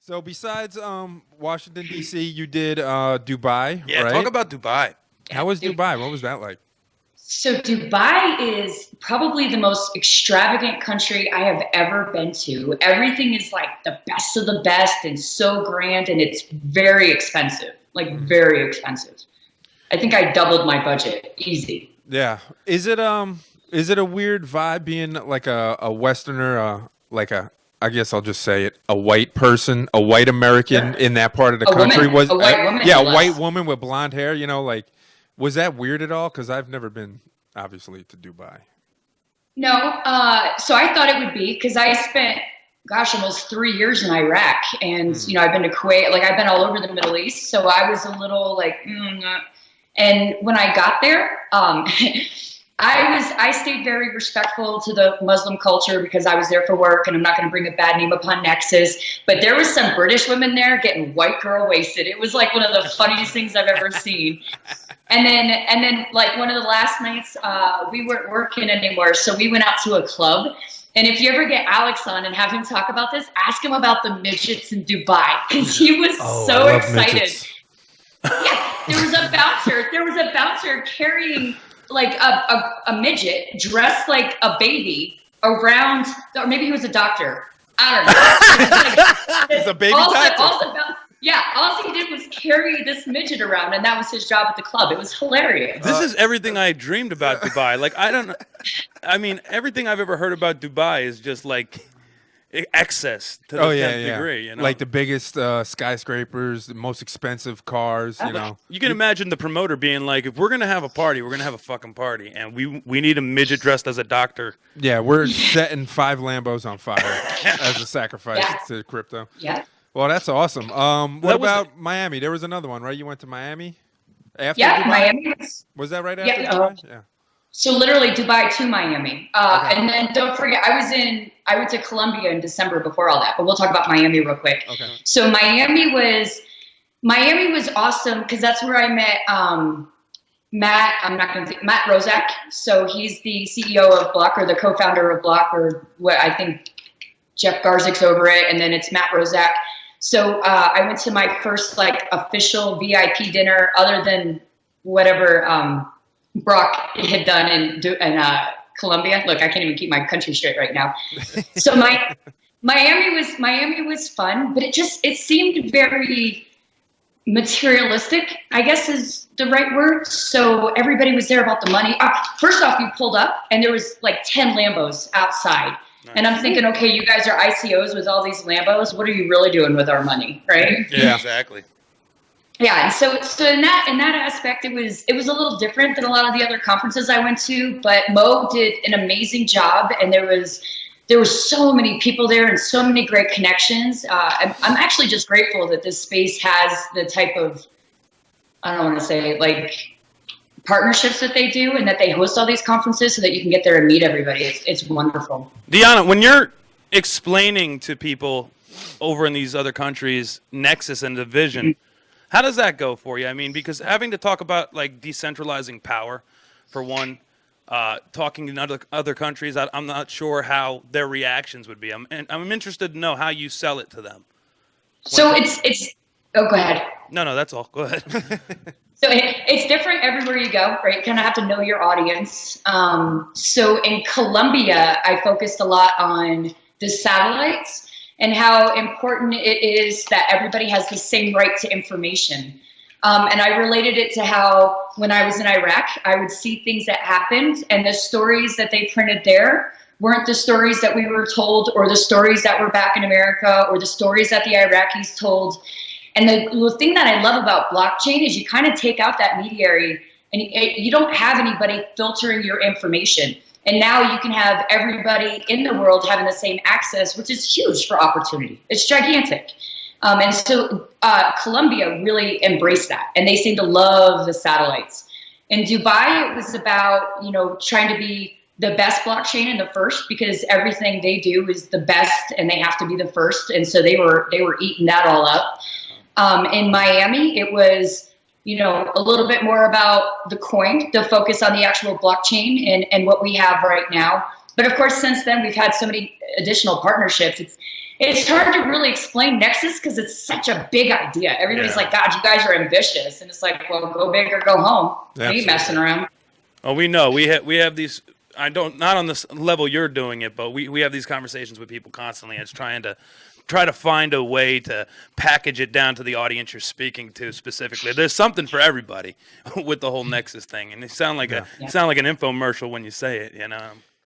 So besides Washington D.C., you did Dubai, Yeah, right? talk about Dubai. How was Dubai? What was that like? So Dubai is probably the most extravagant country I have ever been to. Everything is like the best of the best and so grand, and it's very expensive, like very expensive. I think I doubled my budget, easy. Yeah. Is it a weird vibe being like a Westerner, like a I guess I'll just say it, a white person, a white American Sure. in that part of the A country woman, was a white woman, yeah, no a white less. woman with blonde hair, like was that weird at all? Because I've never been obviously to Dubai. No, so I thought it would be because I spent, gosh, almost 3 years in Iraq, and I've been to Kuwait, like I've been all over the Middle East, so I was a little like, and when I got there, I stayed very respectful to the Muslim culture because I was there for work, and I'm not going to bring a bad name upon Nexus. But there was some British women there getting white girl wasted. It was like one of the funniest things I've ever seen. And then like one of the last nights, we weren't working anymore, so we went out to a club. And if you ever get Alex on and have him talk about this, ask him about the midgets in Dubai because he was so excited. Midgets. Yeah, there was a bouncer. There was a bouncer carrying like a midget dressed like a baby around, or maybe he was a doctor. I don't know. He's a baby doctor. All he did was carry this midget around, and that was his job at the club. It was hilarious. This is everything I dreamed about Dubai. Like, I mean, everything I've ever heard about Dubai is just like excess to the 10th degree. Like the biggest skyscrapers, the most expensive cars. You can imagine the promoter being like, if we're going to have a party, we're going to have a fucking party. And we need a midget dressed as a doctor. Yeah, we're setting 5 Lambos on fire as a sacrifice to crypto. Yeah. Well, that's awesome. What about Miami? There was another one, right? You went to Miami? After Dubai? Miami. Was that right after Dubai? Yeah. So literally Dubai to Miami. And then don't forget, I went to Colombia in December before all that, but we'll talk about Miami real quick. Okay. So Miami was awesome because that's where I met Matt Rozak. So he's the CEO of Block, or the co-founder of Block, or what I think Jeff Garzik's over it, and then it's Matt Rozak. So I went to my first like official VIP dinner other than whatever Brock had done in Colombia. Look, I can't even keep my country straight right now. So Miami was fun, but it seemed very materialistic, I guess is the right word. So everybody was there about the money. First off, you pulled up and there was like 10 Lambos outside. Nice. And I'm thinking, okay, you guys are ICOs with all these Lambos. What are you really doing with our money, right? Yeah, exactly. Yeah, and so in that aspect, it was a little different than a lot of the other conferences I went to. But Mo did an amazing job, and there was so many people there and so many great connections. I'm actually just grateful that this space has the type of, I don't want to say like partnerships that they do, and that they host all these conferences so that you can get there and meet everybody. It's wonderful. Dionna, when you're explaining to people over in these other countries Nexus and the vision. How does that go for you? I mean, because having to talk about like decentralizing power, for one, talking in other countries, I'm not sure how their reactions would be. I'm interested to know how you sell it to them. So it's. Oh, go ahead. No, that's all. Go ahead. So it's different everywhere you go, right? You kind of have to know your audience. So in Colombia, I focused a lot on the satellites and how important it is that everybody has the same right to information. And I related it to how when I was in Iraq, I would see things that happened, and the stories that they printed there weren't the stories that we were told, or the stories that were back in America, or the stories that the Iraqis told. And the thing that I love about blockchain is you kind of take out that mediary, and you don't have anybody filtering your information. And now you can have everybody in the world having the same access, which is huge for opportunity. It's gigantic. And so Colombia really embraced that, and they seem to love the satellites. In Dubai, it was about, trying to be the best blockchain and the first, because everything they do is the best and they have to be the first. And so they were eating that all up. In Miami, it was, a little bit more about the coin, the focus on the actual blockchain and what we have right now. But of course, since then, we've had so many additional partnerships. It's hard to really explain Nexus because it's such a big idea. Everybody's like, God, you guys are ambitious. And it's like, well, go big or go home. Are you messing around? Oh, we know. We have these. I don't, not on this level you're doing it, but we have these conversations with people constantly. And it's trying to find a way to package it down to the audience you're speaking to specifically. There's something for everybody with the whole Nexus thing, and you sound like an infomercial when you say it. You know.